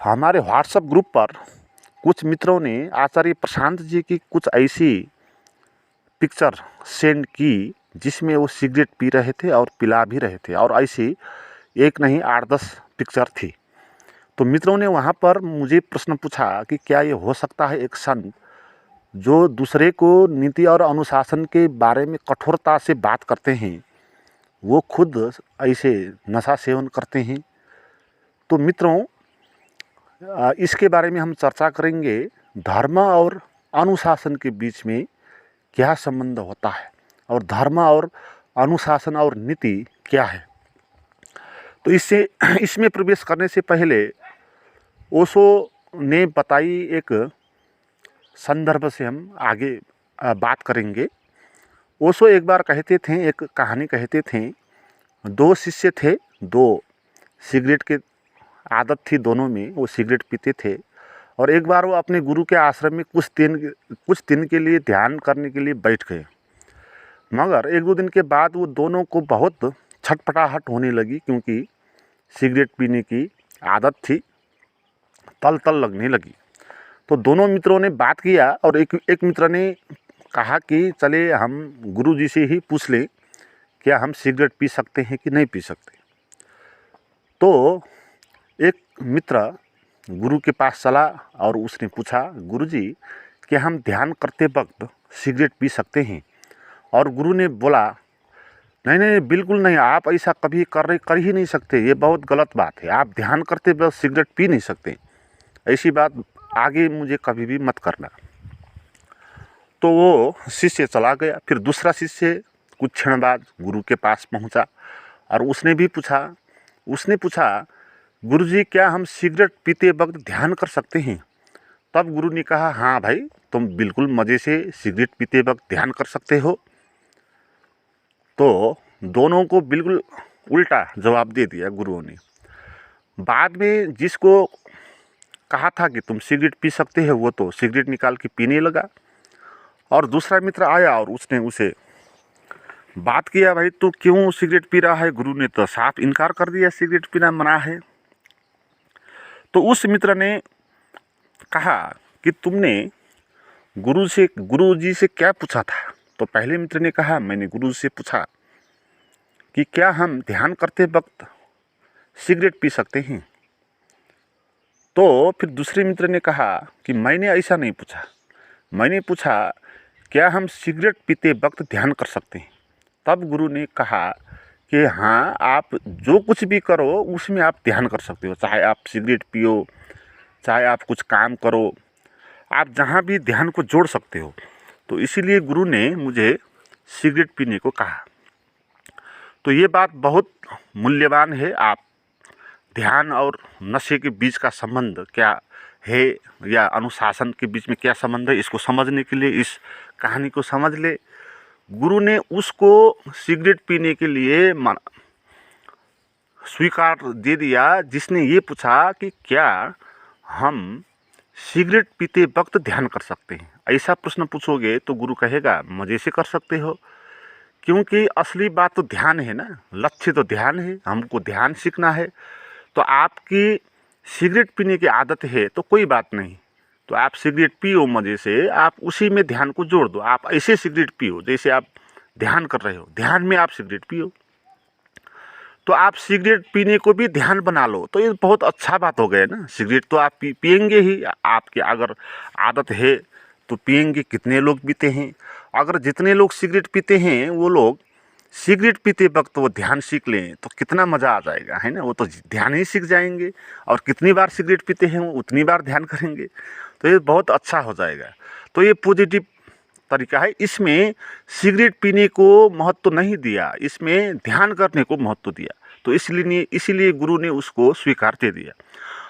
हमारे WhatsApp group पर कुछ मित्रों ने आचार्य प्रशांत जी की कुछ ऐसी पिक्चर सेंड की जिसमें वो सिगरेट पी रहे थे और पिला भी रहे थे, और ऐसी एक नहीं 8-10 पिक्चर थी। तो मित्रों ने वहाँ पर मुझे प्रश्न पूछा कि क्या ये हो सकता है एक संत जो दूसरे को नीति और अनुशासन के बारे में कठोरता से बात करते हैं, वो खुद ऐसे नशा सेवन करते हैं। तो मित्रों, इसके बारे में हम चर्चा करेंगे, धर्म और अनुशासन के बीच में क्या संबंध होता है और धर्म और अनुशासन और नीति क्या है। तो इसमें प्रवेश करने से पहले ओशो ने बताई एक संदर्भ से हम आगे बात करेंगे। ओशो एक बार कहते थे, एक कहानी कहते थे, दो शिष्य थे, दो सिगरेट के आदत थी दोनों में, वो सिगरेट पीते थे। और एक बार वो अपने गुरु के आश्रम में कुछ दिन के लिए ध्यान करने के लिए बैठ गए। मगर 1-2 दिन के बाद वो दोनों को बहुत छटपटाहट होने लगी, क्योंकि सिगरेट पीने की आदत थी, तल लगने लगी। तो दोनों मित्रों ने बात किया और एक मित्र ने कहा कि चले हम गुरु जी से ही पूछ लें, क्या हम सिगरेट पी सकते हैं कि नहीं पी सकते। तो एक मित्र गुरु के पास चला और उसने पूछा, गुरुजी क्या हम ध्यान करते वक्त सिगरेट पी सकते हैं। और गुरु ने बोला, नहीं, बिल्कुल नहीं, आप ऐसा कभी कर ही नहीं सकते, ये बहुत गलत बात है, आप ध्यान करते वक्त सिगरेट पी नहीं सकते, ऐसी बात आगे मुझे कभी भी मत करना। तो वो शिष्य चला गया। फिर दूसरा शिष्य कुछ क्षण बाद गुरु के पास पहुंचा और उसने पूछा, गुरुजी क्या हम सिगरेट पीते वक्त ध्यान कर सकते हैं। तब गुरु ने कहा, हाँ भाई, तुम बिल्कुल मज़े से सिगरेट पीते वक्त ध्यान कर सकते हो। तो दोनों को बिल्कुल उल्टा जवाब दे दिया गुरुओं ने। बाद में जिसको कहा था कि तुम सिगरेट पी सकते हो, वो तो सिगरेट निकाल के पीने लगा। और दूसरा मित्र आया और उसने उसे बात किया, भाई तू क्यों सिगरेट पी रहा है, गुरु ने तो साफ इनकार कर दिया, सिगरेट पीना मना है। तो उस मित्र ने कहा कि तुमने गुरु जी से क्या पूछा था। तो पहले मित्र ने कहा, मैंने गुरु से पूछा कि क्या हम ध्यान करते वक्त सिगरेट पी सकते हैं। तो फिर दूसरे मित्र ने कहा कि मैंने ऐसा नहीं पूछा, मैंने पूछा क्या हम सिगरेट पीते वक्त ध्यान कर सकते हैं। तब गुरु ने कहा कि हाँ, आप जो कुछ भी करो उसमें आप ध्यान कर सकते हो, चाहे आप सिगरेट पियो, चाहे आप कुछ काम करो, आप जहाँ भी ध्यान को जोड़ सकते हो। तो इसीलिए गुरु ने मुझे सिगरेट पीने को कहा। तो ये बात बहुत मूल्यवान है। आप ध्यान और नशे के बीच का संबंध क्या है या अनुशासन के बीच में क्या संबंध है, इसको समझने के लिए इस कहानी को समझ ले। गुरु ने उसको सिगरेट पीने के लिए स्वीकार दे दिया जिसने ये पूछा कि क्या हम सिगरेट पीते वक्त ध्यान कर सकते हैं। ऐसा प्रश्न पूछोगे तो गुरु कहेगा मज़े से कर सकते हो, क्योंकि असली बात तो ध्यान है ना, लक्ष्य तो ध्यान है, हमको ध्यान सीखना है। तो आपकी सिगरेट पीने की आदत है तो कोई बात नहीं, तो आप सिगरेट पियो मज़े से, आप उसी में ध्यान को जोड़ दो। आप ऐसे सिगरेट पियो जैसे आप ध्यान कर रहे हो, ध्यान में आप सिगरेट पियो। तो आप सिगरेट पीने को भी ध्यान बना लो, तो ये बहुत अच्छा बात हो गया ना। सिगरेट तो आप पिएंगे ही, आपकी अगर आदत है तो पिएंगे। कितने लोग पीते हैं, अगर जितने लोग सिगरेट पीते हैं वो लोग सिगरेट पीते वक्त वो ध्यान सीख लें तो कितना मज़ा आ जाएगा, है ना। वो तो ध्यान ही सीख जाएंगे, और कितनी बार सिगरेट पीते हैं वो उतनी बार ध्यान करेंगे, तो ये बहुत अच्छा हो जाएगा। तो ये पॉजिटिव तरीका है। इसमें सिगरेट पीने को महत्व नहीं दिया, इसमें ध्यान करने को महत्व दिया। तो इसीलिए गुरु ने उसको स्वीकार दे दिया।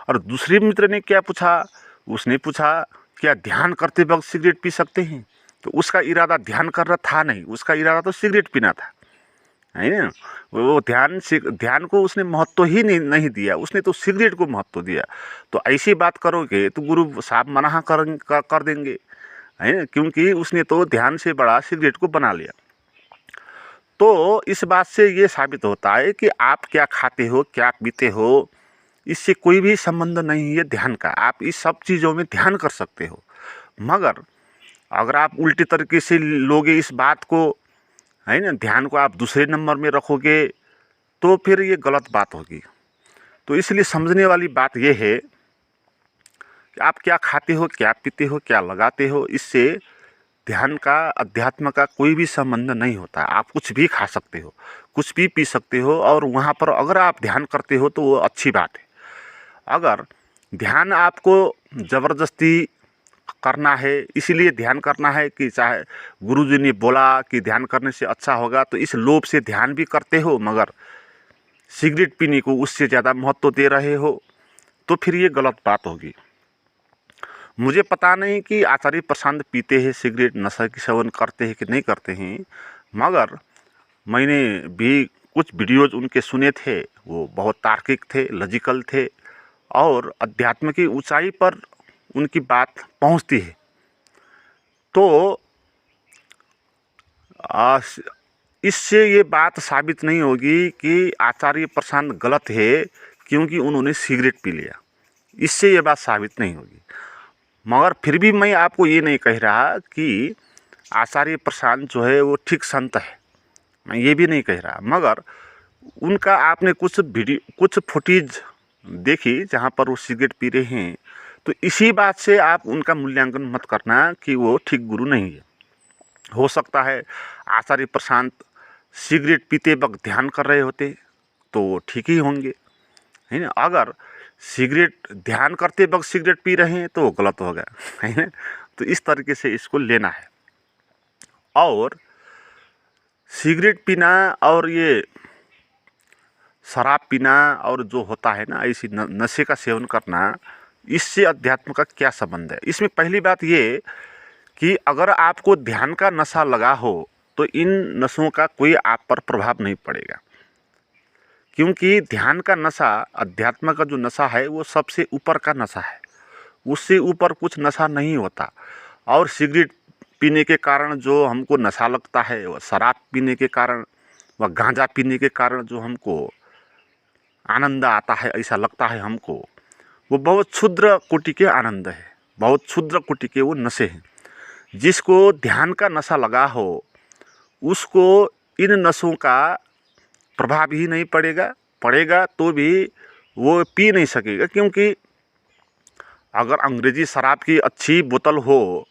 और दूसरे मित्र ने क्या पूछा, उसने पूछा क्या ध्यान करते वक्त सिगरेट पी सकते हैं। तो उसका इरादा ध्यान करना था नहीं, उसका इरादा तो सिगरेट पीना था, है ना। वो ध्यान को उसने महत्व ही नहीं दिया, उसने तो सिगरेट को महत्व दिया। तो ऐसी बात करोगे तो गुरु साहब मना कर देंगे, है ना, क्योंकि उसने तो ध्यान से बड़ा सिगरेट को बना लिया। तो इस बात से ये साबित होता है कि आप क्या खाते हो, क्या पीते हो, इससे कोई भी संबंध नहीं है ध्यान का। आप इस सब चीज़ों में ध्यान कर सकते हो, मगर अगर आप उल्टी तरीके से लोगे इस बात को, है ना, ध्यान को आप दूसरे नंबर में रखोगे तो फिर ये गलत बात होगी। तो इसलिए समझने वाली बात ये है कि आप क्या खाते हो, क्या पीते हो, क्या लगाते हो, इससे ध्यान का, अध्यात्म का कोई भी संबंध नहीं होता। आप कुछ भी खा सकते हो, कुछ भी पी सकते हो, और वहाँ पर अगर आप ध्यान करते हो तो वो अच्छी बात है। अगर ध्यान आपको ज़बरदस्ती करना है, इसीलिए ध्यान करना है कि चाहे गुरुजी ने बोला कि ध्यान करने से अच्छा होगा, तो इस लोभ से ध्यान भी करते हो, मगर सिगरेट पीने को उससे ज़्यादा महत्व दे रहे हो, तो फिर ये गलत बात होगी। मुझे पता नहीं कि आचार्य प्रशांत पीते हैं सिगरेट, नशा की सेवन करते हैं कि नहीं करते हैं, मगर मैंने भी कुछ वीडियोज़ उनके सुने थे, वो बहुत तार्किक थे, लॉजिकल थे, और अध्यात्म की ऊंचाई पर उनकी बात पहुंचती है। तो इससे ये बात साबित नहीं होगी कि आचार्य प्रशांत गलत है क्योंकि उन्होंने सिगरेट पी लिया, इससे ये बात साबित नहीं होगी। मगर फिर भी मैं आपको ये नहीं कह रहा कि आचार्य प्रशांत जो है वो ठीक संत है, मैं ये भी नहीं कह रहा, मगर उनका आपने कुछ वीडियो, कुछ फुटेज देखी जहाँ पर वो सिगरेट पी रहे हैं, तो इसी बात से आप उनका मूल्यांकन मत करना कि वो ठीक गुरु नहीं है। हो सकता है आचार्य प्रशांत सिगरेट पीते वक्त ध्यान कर रहे होते तो वो ठीक ही होंगे, है ना। अगर सिगरेट ध्यान करते वक्त सिगरेट पी रहे हैं तो वो गलत होगा, है ना। तो इस तरीके से इसको लेना है। और सिगरेट पीना और ये शराब पीना और जो होता है ना, ऐसी नशे का सेवन करना, इससे अध्यात्म का क्या संबंध है। इसमें पहली बात ये कि अगर आपको ध्यान का नशा लगा हो तो इन नशों का कोई आप पर प्रभाव नहीं पड़ेगा, क्योंकि ध्यान का नशा, अध्यात्म का जो नशा है वो सबसे ऊपर का नशा है, उससे ऊपर कुछ नशा नहीं होता। और सिगरेट पीने के कारण जो हमको नशा लगता है, व शराब पीने के कारण व गांजा पीने के कारण जो हमको आनंद आता है, ऐसा लगता है हमको, वो बहुत क्षुद्र कोटि के आनंद है, बहुत क्षुद्र कोटि के वो नशे हैं। जिसको ध्यान का नशा लगा हो उसको इन नशों का प्रभाव ही नहीं पड़ेगा तो भी वो पी नहीं सकेगा, क्योंकि अगर अंग्रेजी शराब की अच्छी बोतल हो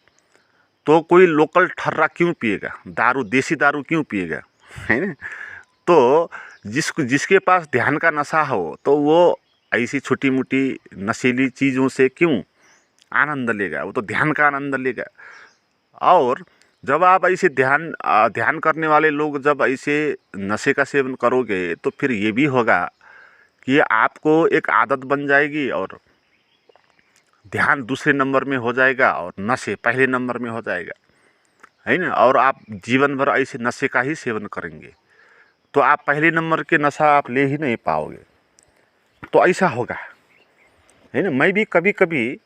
तो कोई लोकल ठर्रा क्यों पिएगा, दारू, देसी दारू क्यों पिएगा, है ना। तो जिसके पास ध्यान का नशा हो तो वो ऐसी छोटी मोटी नशीली चीज़ों से क्यों आनंद लेगा, वो तो ध्यान का आनंद लेगा। और जब आप ऐसे ध्यान करने वाले लोग जब ऐसे नशे का सेवन करोगे तो फिर ये भी होगा कि आपको एक आदत बन जाएगी, और ध्यान दूसरे नंबर में हो जाएगा और नशे पहले नंबर में हो जाएगा, है ना। और आप जीवन भर ऐसे नशे का ही सेवन करेंगे तो आप पहले नंबर के नशा आप ले ही नहीं पाओगे। तो ऐसा होगा, है ना। मैं भी कभी कभी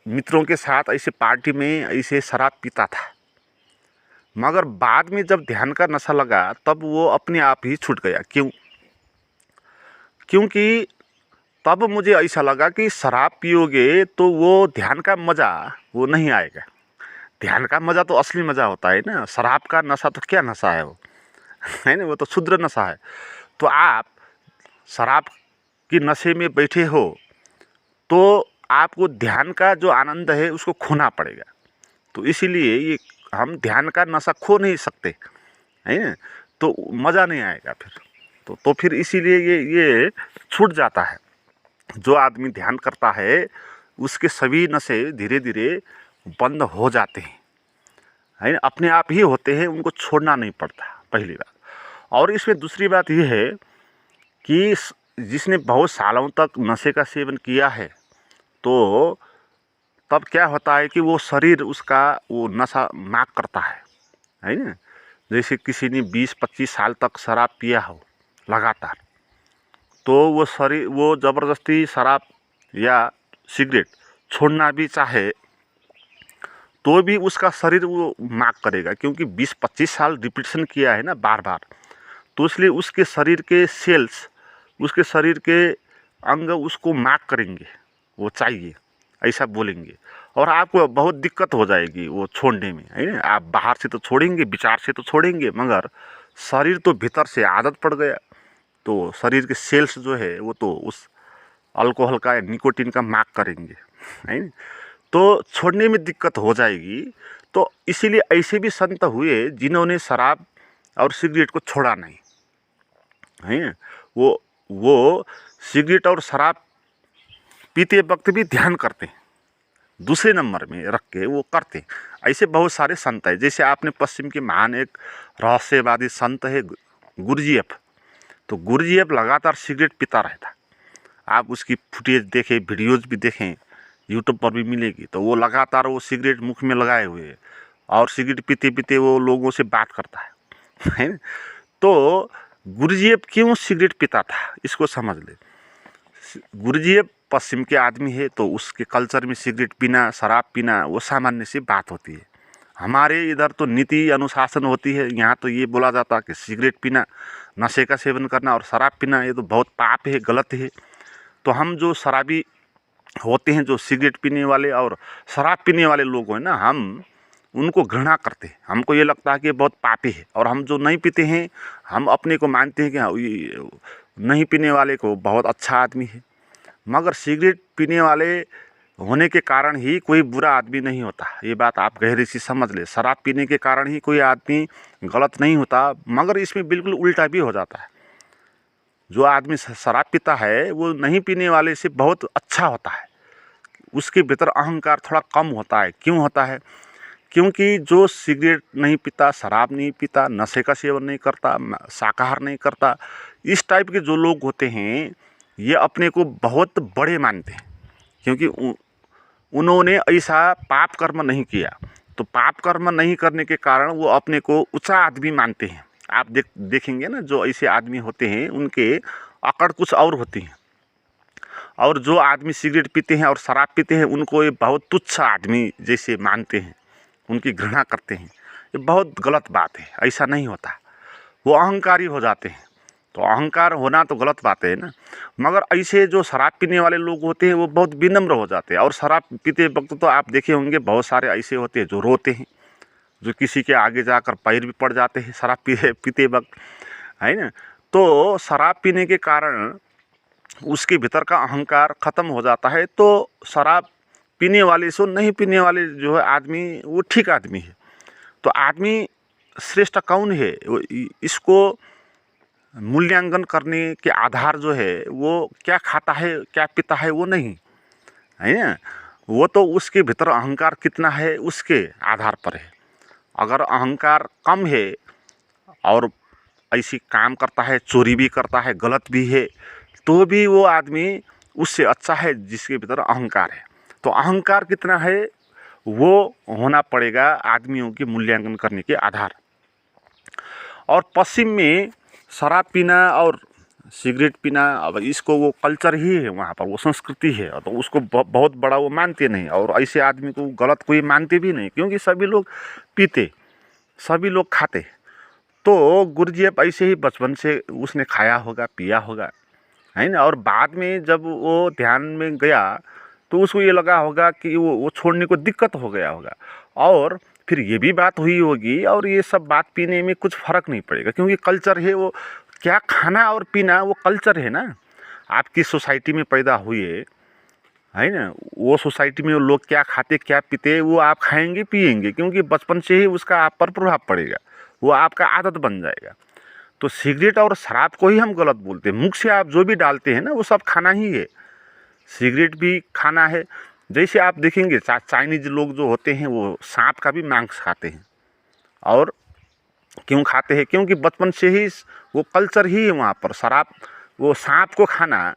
मित्रों के साथ ऐसे पार्टी में ऐसे शराब पीता था, मगर बाद में जब ध्यान का नशा लगा तब वो अपने आप ही छूट गया। क्योंकि तब मुझे ऐसा लगा कि शराब पियोगे तो वो ध्यान का मज़ा वो नहीं आएगा। ध्यान का मज़ा तो असली मज़ा होता है ना, शराब का नशा तो क्या नशा है वो, है ना, वो तो क्षुद्र नशा है। तो आप शराब की नशे में बैठे हो तो आपको ध्यान का जो आनंद है उसको खोना पड़ेगा। तो इसीलिए ये हम ध्यान का नशा खो नहीं सकते, है ना, तो मज़ा नहीं आएगा फिर। तो फिर इसीलिए ये छूट जाता है। जो आदमी ध्यान करता है उसके सभी नशे धीरे धीरे बंद हो जाते हैं, है ना, अपने आप ही होते हैं, उनको छोड़ना नहीं पड़ता, पहली बात। और इसमें दूसरी बात ये है कि जिसने बहुत सालों तक नशे का सेवन किया है तो तब क्या होता है कि वो शरीर उसका वो नशा मांग करता है ना। जैसे किसी ने 20-25 साल तक शराब पिया हो लगातार, तो वो शरीर वो ज़बरदस्ती शराब या सिगरेट छोड़ना भी चाहे तो भी उसका शरीर वो मांग करेगा, क्योंकि 20-25 साल रिपीटेशन किया है ना बार बार। तो इसलिए उसके शरीर के सेल्स, उसके शरीर के अंग उसको मार्क करेंगे, वो चाहिए ऐसा बोलेंगे, और आपको बहुत दिक्कत हो जाएगी वो छोड़ने में, है ना। आप बाहर से तो छोड़ेंगे, विचार से तो छोड़ेंगे, मगर शरीर तो भीतर से आदत पड़ गया, तो शरीर के सेल्स जो है वो तो उस अल्कोहल का या निकोटीन का मार्क करेंगे, है ना। तो छोड़ने में दिक्कत हो जाएगी। तो इसीलिए ऐसे भी संत हुए जिन्होंने शराब और सिगरेट को छोड़ा नहीं, है। वो सिगरेट और शराब पीते वक्त भी ध्यान करते हैं, दूसरे नंबर में रख के वो करते हैं। ऐसे बहुत सारे संत हैं, जैसे आपने पश्चिम के महान एक रहस्यवादी संत है गुरुजीएफ। तो गुरुजीएफ लगातार सिगरेट पीता रहता, आप उसकी फुटेज देखें, वीडियोज भी देखें, यूट्यूब पर भी मिलेगी। तो वो लगातार वो सिगरेट मुख में लगाए हुए और सिगरेट पीते पीते वो लोगों से बात करता है ना। तो गुरुजीएफ क्यों सिगरेट पीता था, इसको समझ ले। गुरुजीएफ पश्चिम के आदमी है, तो उसके कल्चर में सिगरेट पीना, शराब पीना वो सामान्य सी बात होती है। हमारे इधर तो नीति अनुशासन होती है, यहाँ तो ये बोला जाता है कि सिगरेट पीना, नशे का सेवन करना और शराब पीना ये तो बहुत पाप है, गलत है। तो हम जो शराबी होते हैं, जो सिगरेट पीने वाले और शराब पीने वाले लोग हैं ना, हम उनको घृणा करते हैं। हमको ये लगता है कि ये बहुत पापी है, और हम जो नहीं पीते हैं हम अपने को मानते हैं कि हाँ, ये नहीं पीने वाले को बहुत अच्छा आदमी है। मगर सिगरेट पीने वाले होने के कारण ही कोई बुरा आदमी नहीं होता, ये बात आप गहरे से समझ ले। शराब पीने के कारण ही कोई आदमी गलत नहीं होता, मगर इसमें बिल्कुल उल्टा भी हो जाता है। जो आदमी शराब पीता है वो नहीं पीने वाले से बहुत अच्छा होता है, उसके भीतर अहंकार थोड़ा कम होता है। क्यों होता है? क्योंकि जो सिगरेट नहीं पीता, शराब नहीं पीता, नशे का सेवन नहीं करता, शाकाहार नहीं करता, इस टाइप के जो लोग होते हैं ये अपने को बहुत बड़े मानते हैं, क्योंकि उन्होंने ऐसा पाप कर्म नहीं किया। तो पाप कर्म नहीं करने के कारण वो अपने को ऊंचा आदमी मानते हैं। आप देखेंगे ना, जो ऐसे आदमी होते हैं उनके अकड़ कुछ और होती है, और जो आदमी सिगरेट पीते हैं और शराब पीते हैं उनको ये बहुत तुच्छ आदमी जैसे मानते हैं, उनकी घृणा करते हैं। ये बहुत गलत बात है, ऐसा नहीं होता। वो अहंकारी हो जाते हैं, तो अहंकार होना तो गलत बात है ना। मगर ऐसे जो शराब पीने वाले लोग होते हैं वो बहुत विनम्र हो जाते हैं। और शराब पीते वक्त तो आप देखे होंगे बहुत सारे ऐसे होते हैं जो रोते हैं, जो किसी के आगे जाकर पैर भी पड़ जाते हैं शराब पीते वक्त, है ना। तो शराब पीने के कारण उसके भीतर का अहंकार ख़त्म हो जाता है। तो शराब पीने वाले से नहीं पीने वाले जो है आदमी, वो ठीक आदमी है। तो आदमी श्रेष्ठ कौन है, इसको मूल्यांकन करने के आधार जो है वो क्या खाता है क्या पीता है वो नहीं है ना, वो तो उसके भीतर अहंकार कितना है उसके आधार पर है। अगर अहंकार कम है और ऐसी काम करता है, चोरी भी करता है, गलत भी है, तो भी वो आदमी उससे अच्छा है जिसके भीतर अहंकार है। तो अहंकार कितना है वो होना पड़ेगा आदमियों के मूल्यांकन करने के आधार। और पश्चिम में शराब पीना और सिगरेट पीना, अब इसको वो कल्चर ही है, वहाँ पर वो संस्कृति है, तो उसको बहुत बड़ा वो मानते नहीं। और ऐसे आदमी को गलत कोई मानते भी नहीं, क्योंकि सभी लोग पीते, सभी लोग खाते। तो गुरुजीएफ ऐसे ही बचपन से उसने खाया होगा, पिया होगा, है ना। और बाद में जब वो ध्यान में गया तो उसको ये लगा होगा कि वो छोड़ने को दिक्कत हो गया होगा। और फिर ये भी बात हुई होगी, और ये सब बात पीने में कुछ फ़र्क नहीं पड़ेगा, क्योंकि कल्चर है। वो क्या खाना और पीना वो कल्चर है ना। आप किस सोसाइटी में पैदा हुए, है ना, वो सोसाइटी में वो लोग क्या खाते क्या पीते वो आप खाएंगे पिएंगे, क्योंकि बचपन से ही उसका आप पर प्रभाव पड़ेगा, वो आपका आदत बन जाएगा। तो सिगरेट और शराब को ही हम गलत बोलते हैं। मुख से आप जो भी डालते हैं ना वो सब खाना ही है। सिगरेट भी खाना है। जैसे आप देखेंगे चाइनीज लोग जो होते हैं वो सांप का भी मांस खाते हैं। और क्यों खाते हैं? क्योंकि बचपन से ही वो कल्चर ही है वहाँ पर। शराब, वो सांप को खाना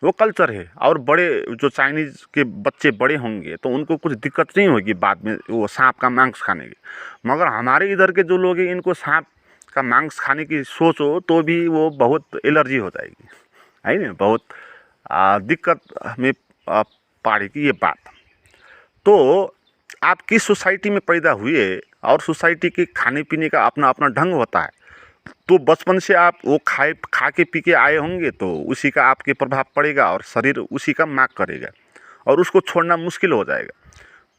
वो कल्चर है। और बड़े जो चाइनीज़ के बच्चे बड़े होंगे तो उनको कुछ दिक्कत नहीं होगी बाद में वो सांप का मांस खाने की। मगर हमारे इधर के जो लोग हैं इनको सांप का मांस खाने की सोचो तो भी वो बहुत एलर्जी हो जाएगी, है ना, बहुत दिक्कत में पड़ेगी ये बात। तो आप किस सोसाइटी में पैदा हुए और सोसाइटी के खाने पीने का अपना अपना ढंग होता है। तो बचपन से आप वो खा के पी के आए होंगे, तो उसी का आपके प्रभाव पड़ेगा और शरीर उसी का मांग करेगा और उसको छोड़ना मुश्किल हो जाएगा।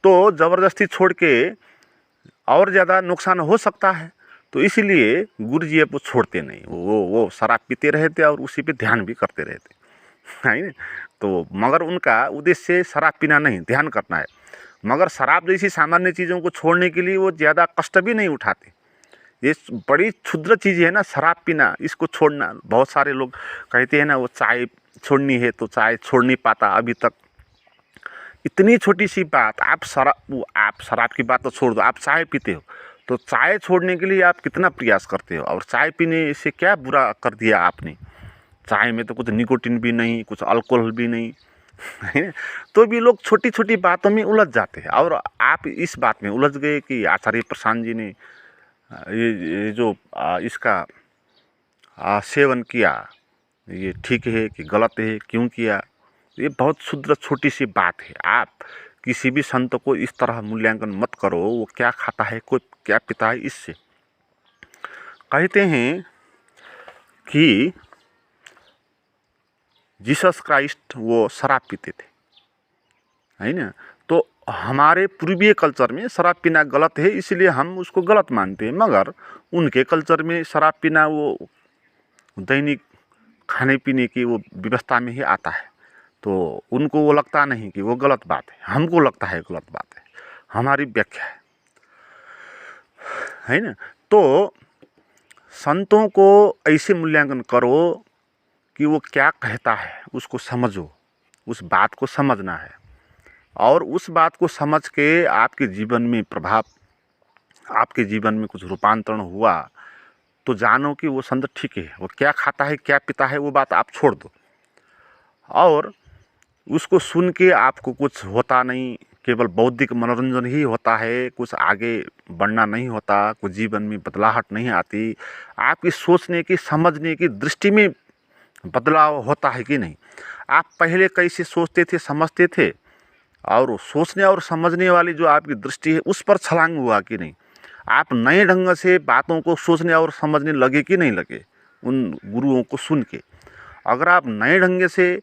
तो ज़बरदस्ती छोड़ के और ज़्यादा नुकसान हो सकता है। तो इसीलिए गुरु जी वो छोड़ते नहीं, वो शराब पीते रहते और उसी पे ध्यान भी करते रहते, है ना। तो मगर उनका उद्देश्य शराब पीना नहीं, ध्यान करना है। मगर शराब जैसी सामान्य चीज़ों को छोड़ने के लिए वो ज़्यादा कष्ट भी नहीं उठाते। ये बड़ी क्षुद्र चीज़ है ना शराब पीना, इसको छोड़ना। बहुत सारे लोग कहते हैं ना वो चाय छोड़नी है तो चाय छोड़ नहीं पाता अभी तक। इतनी छोटी सी बात, आप शराब की बात तो छोड़ दो, आप चाय पीते हो तो चाय छोड़ने के लिए आप कितना प्रयास करते हो, और चाय पीने से क्या बुरा कर दिया आपने। चाय में तो कुछ निकोटिन भी नहीं, कुछ अल्कोहल भी नहीं है। तो भी लोग छोटी छोटी बातों में उलझ जाते हैं। और आप इस बात में उलझ गए कि आचार्य प्रशांत जी ने ये जो इसका सेवन किया, ये ठीक है कि गलत है, क्यों किया। ये बहुत क्षुद्र छोटी सी बात है। आप किसी भी संत को इस तरह मूल्यांकन मत करो, वो क्या खाता है, कोई क्या पीता है। इससे कहते हैं कि जीसस क्राइस्ट वो शराब पीते थे, है ना। तो हमारे पूर्वीय कल्चर में शराब पीना गलत है, इसलिए हम उसको गलत मानते हैं। मगर उनके कल्चर में शराब पीना वो दैनिक खाने पीने की वो व्यवस्था में ही आता है। तो उनको वो लगता नहीं कि वो गलत बात है, हमको लगता है गलत बात है, हमारी व्याख्या है ना। तो संतों को ऐसे मूल्यांकन करो कि वो क्या कहता है उसको समझो, उस बात को समझना है। और उस बात को समझ के आपके जीवन में प्रभाव, आपके जीवन में कुछ रूपांतरण हुआ तो जानो कि वो संत ठीक है। वो क्या खाता है क्या पीता है वो बात आप छोड़ दो, और उसको सुन के आपको कुछ होता नहीं, केवल बौद्धिक मनोरंजन ही होता है, कुछ आगे बढ़ना नहीं होता, कुछ जीवन में बदलाहट नहीं आती। आपकी सोचने की, समझने की दृष्टि में बदलाव होता है कि नहीं। आप पहले कैसे सोचते थे, समझते थे, और सोचने और समझने वाली जो आपकी दृष्टि है उस पर छलांग हुआ कि नहीं। आप नए ढंग से बातों को सोचने और समझने लगे कि नहीं लगे उन गुरुओं को सुन के। अगर आप नए ढंग से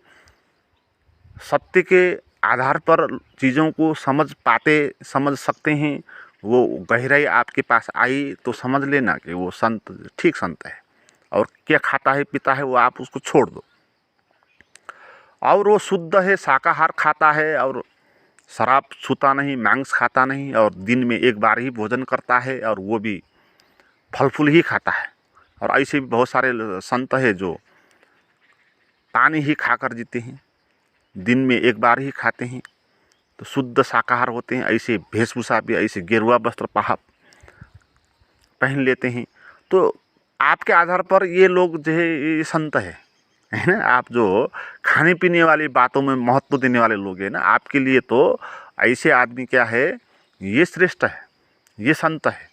सत्य के आधार पर चीज़ों को समझ सकते हैं, वो गहराई आपके पास आई, तो समझ लेना कि वो संत ठीक संत है। और क्या खाता है पीता है वो आप उसको छोड़ दो, और वो शुद्ध है, शाकाहार खाता है और शराब छूता नहीं, मांस खाता नहीं, और दिन में एक बार ही भोजन करता है, और वो भी फल फूल ही खाता है। और ऐसे भी बहुत सारे संत है जो पानी ही खाकर जीते हैं, दिन में एक बार ही खाते हैं, तो शुद्ध शाकाहार होते हैं। ऐसे वेशभूषा भी ऐसे गेरुआ वस्त्र पहन लेते हैं। तो आपके आधार पर ये लोग जो है ये संत है ना। आप जो खाने पीने वाली बातों में महत्व देने वाले लोग हैं ना, आपके लिए तो ऐसे आदमी क्या है, ये श्रेष्ठ है, ये संत है।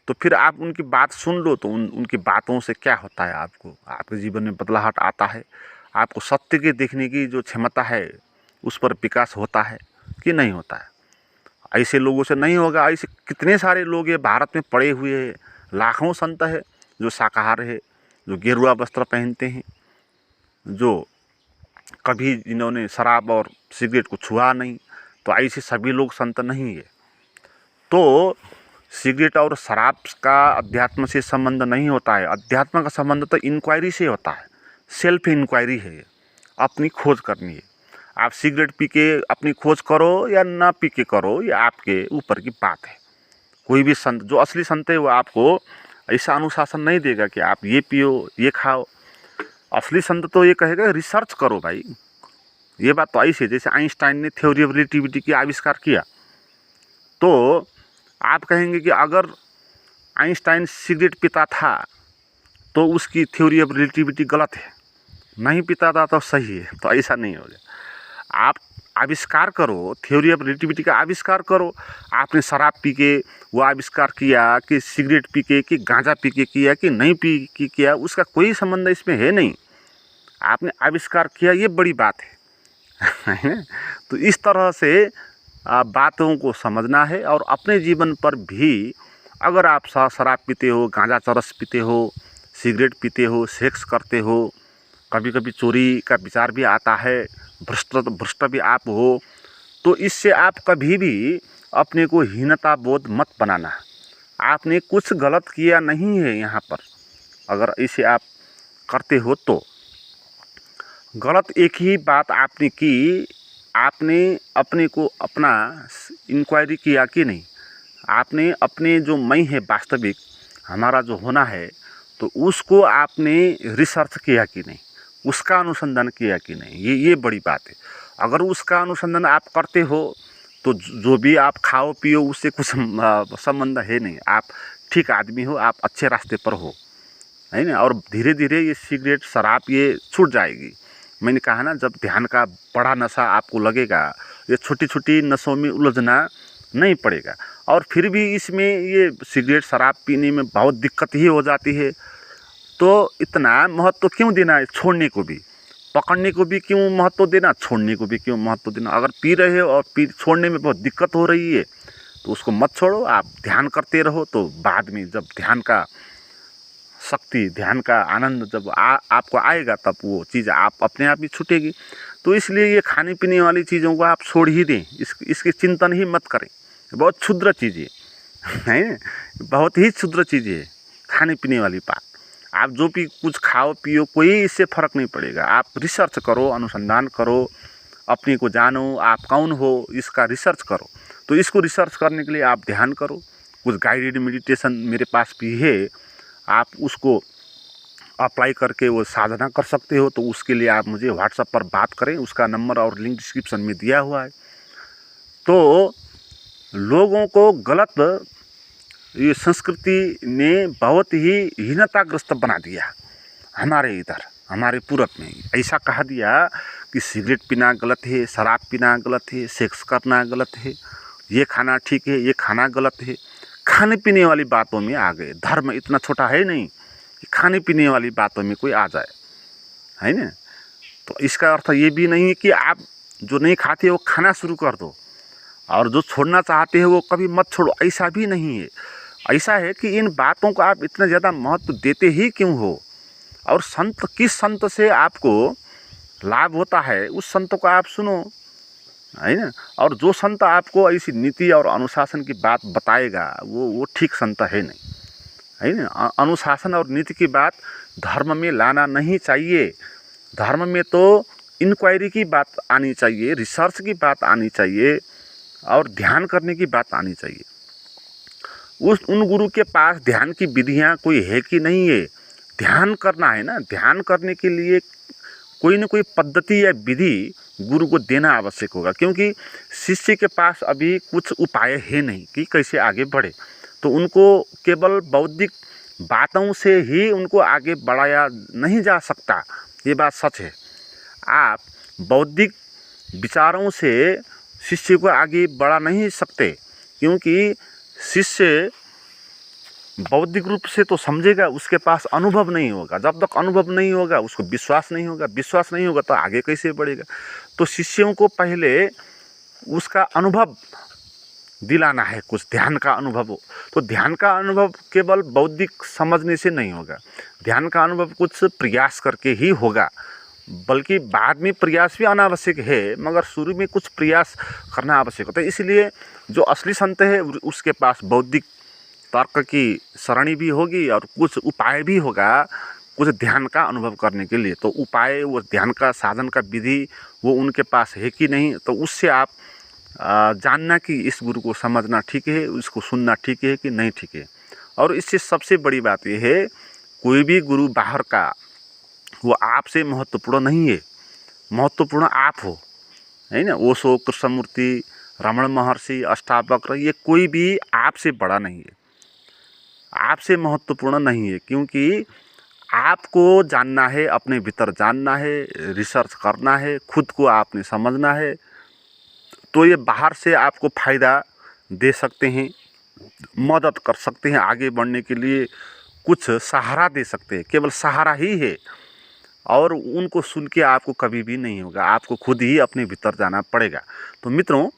तो फिर आप उनकी बात सुन लो, तो उनकी बातों से क्या होता है, आपको आपके जीवन में बदलाहट आता है, आपको सत्य के देखने की जो क्षमता है उस पर विकास होता है कि नहीं होता है। ऐसे लोगों से नहीं होगा। ऐसे कितने सारे लोग ये भारत में पड़े हुए हैं, लाखों संत है जो शाकाहार है, जो गेरुआ वस्त्र पहनते हैं, जो कभी जिन्होंने शराब और सिगरेट को छुआ नहीं। तो ऐसे सभी लोग संत नहीं है। तो सिगरेट और शराब का अध्यात्म से संबंध नहीं होता है। अध्यात्म का संबंध तो इंक्वायरी से होता है, सेल्फ इंक्वायरी है, अपनी खोज करनी है। आप सिगरेट पी के अपनी खोज करो या ना पी के करो, ये आपके ऊपर की बात है। कोई भी संत, जो असली संत है, वो आपको ऐसा अनुशासन नहीं देगा कि आप ये पियो ये खाओ। असली संत तो ये कहेगा रिसर्च करो भाई। ये बात तो ऐसी है जैसे आइंस्टाइन ने थ्योरी ऑफ रिलेटिविटी की आविष्कार किया, तो आप कहेंगे कि अगर आइंस्टाइन सिगरेट पीता था तो उसकी थ्योरी ऑफ रिलेटिविटी गलत है, नहीं पीता था तो सही है। तो ऐसा नहीं होगा। आप आविष्कार करो, थ्योरी ऑफ रिलेटिविटी का आविष्कार करो। आपने शराब पी के वो आविष्कार किया कि सिगरेट पी के कि गांजा पी के किया कि नहीं पी के किया, उसका कोई संबंध इसमें है नहीं। आपने आविष्कार किया, ये बड़ी बात है तो इस तरह से बातों को समझना है और अपने जीवन पर भी अगर आप शराब पीते हो, गांजा चरस पीते हो, सिगरेट पीते हो, सेक्स करते हो, कभी कभी चोरी का विचार भी आता है, भ्रष्ट भी आप हो, तो इससे आप कभी भी अपने को हीनता बोध मत बनाना। आपने कुछ गलत किया नहीं है यहाँ पर। अगर इसे आप करते हो तो गलत एक ही बात आपने की, आपने अपने को अपना इंक्वायरी किया कि नहीं। आपने अपने जो मैं है वास्तविक हमारा जो होना है, तो उसको आपने रिसर्च किया कि नहीं, उसका अनुसंधान किया कि नहीं। ये बड़ी बात है। अगर उसका अनुसंधान आप करते हो तो जो भी आप खाओ पियो उससे कुछ संबंध है नहीं। आप ठीक आदमी हो, आप अच्छे रास्ते पर हो, है ना। और धीरे धीरे ये सिगरेट शराब ये छूट जाएगी। मैंने कहा ना, जब ध्यान का बड़ा नशा आपको लगेगा, ये छोटी छोटी नशों में उलझना नहीं पड़ेगा। और फिर भी इसमें ये सिगरेट शराब पीने में बहुत दिक्कत ही हो जाती है, तो इतना महत्व क्यों देना है छोड़ने को भी, पकड़ने को भी क्यों महत्व देना, छोड़ने को भी क्यों महत्व देना। अगर पी रहे हो और छोड़ने में बहुत दिक्कत हो रही है तो उसको मत छोड़ो, आप ध्यान करते रहो। तो बाद में जब ध्यान का शक्ति, ध्यान का आनंद जब आपको आएगा, तब वो चीज़ आप अपने आप ही छूटेगी। तो इसलिए ये खाने पीने वाली चीज़ों को आप छोड़ ही दें, इसके चिंतन ही मत करें। बहुत क्षुद्र चीज़ें हैं, बहुत ही क्षुद्र चीज़ें है खाने पीने वाली बात। आप जो भी कुछ खाओ पियो, कोई इससे फ़र्क नहीं पड़ेगा। आप रिसर्च करो, अनुसंधान करो, अपने को जानो, आप कौन हो इसका रिसर्च करो। तो इसको रिसर्च करने के लिए आप ध्यान करो। कुछ गाइडेड मेडिटेशन मेरे पास भी है, आप उसको अप्लाई करके वो साधना कर सकते हो। तो उसके लिए आप मुझे व्हाट्सएप पर बात करें, उसका नंबर और लिंक डिस्क्रिप्शन में दिया हुआ है। तो लोगों को गलत ये संस्कृति ने बहुत ही हीनताग्रस्त बना दिया। हमारे इधर, हमारे पूरब में ऐसा कहा दिया कि सिगरेट पीना गलत है, शराब पीना गलत है, सेक्स करना गलत है, ये खाना ठीक है, ये खाना गलत है। खाने पीने वाली बातों में आ गए। धर्म इतना छोटा है नहीं कि खाने पीने वाली बातों में कोई आ जाए, है ना। तो इसका अर्थ ये भी नहीं है कि आप जो नहीं खाते वो खाना शुरू कर दो, और जो छोड़ना चाहते हो वो कभी मत छोड़ो, ऐसा भी नहीं है। ऐसा है कि इन बातों को आप इतना ज़्यादा महत्व देते ही क्यों हो, और संत किस संत से आपको लाभ होता है उस संत को आप सुनो, है ना। और जो संत आपको ऐसी नीति और अनुशासन की बात बताएगा वो ठीक संत है नहीं, है ना। अनुशासन और नीति की बात धर्म में लाना नहीं चाहिए। धर्म में तो इंक्वायरी की बात आनी चाहिए, रिसर्च की बात आनी चाहिए, और ध्यान करने की बात आनी चाहिए। उन गुरु के पास ध्यान की विधियाँ कोई है कि नहीं है। ध्यान करना है ना, ध्यान करने के लिए कोई न कोई पद्धति या विधि गुरु को देना आवश्यक होगा, क्योंकि शिष्य के पास अभी कुछ उपाय है नहीं कि कैसे आगे बढ़े। तो उनको केवल बौद्धिक बातों से ही उनको आगे बढ़ाया नहीं जा सकता, ये बात सच है। आप बौद्धिक विचारों से शिष्य को आगे बढ़ा नहीं सकते, क्योंकि शिष्य बौद्धिक रूप से तो समझेगा, उसके पास अनुभव नहीं होगा। जब तक अनुभव नहीं होगा उसको विश्वास नहीं होगा, विश्वास नहीं होगा तो आगे कैसे बढ़ेगा। तो शिष्यों को पहले उसका अनुभव दिलाना है, कुछ ध्यान का अनुभव हो। तो ध्यान का अनुभव केवल बौद्धिक समझने से नहीं होगा, ध्यान का अनुभव कुछ प्रयास करके ही होगा। बल्कि बाद में प्रयास भी अनावश्यक है, मगर शुरू में कुछ प्रयास करना आवश्यक होता है। इसलिए जो असली संत है उसके पास बौद्धिक तर्क की सरणी भी होगी और कुछ उपाय भी होगा, कुछ ध्यान का अनुभव करने के लिए। तो उपाय, वो ध्यान का साधन का विधि वो उनके पास है कि नहीं, तो उससे आप जानना कि इस गुरु को समझना ठीक है, उसको सुनना ठीक है कि नहीं ठीक है। और इससे सबसे बड़ी बात यह है, कोई भी गुरु बाहर का वो आपसे महत्वपूर्ण नहीं है, महत्वपूर्ण आप हो, है ना। ओशो, कृष्णमूर्ति, रमण महर्षि, अष्टावक्र, ये कोई भी आपसे बड़ा नहीं है, आपसे महत्वपूर्ण नहीं है। क्योंकि आपको जानना है, अपने भीतर जानना है, रिसर्च करना है, खुद को आपने समझना है। तो ये बाहर से आपको फ़ायदा दे सकते हैं, मदद कर सकते हैं आगे बढ़ने के लिए, कुछ सहारा दे सकते हैं, केवल सहारा ही है। और उनको सुन के आपको कभी भी नहीं होगा, आपको खुद ही अपने भीतर जाना पड़ेगा। तो मित्रों,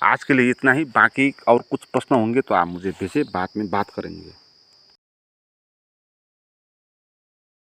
आज के लिए इतना ही। बाकी और कुछ प्रश्न होंगे तो आप मुझे भेजें, बाद में बात करेंगे।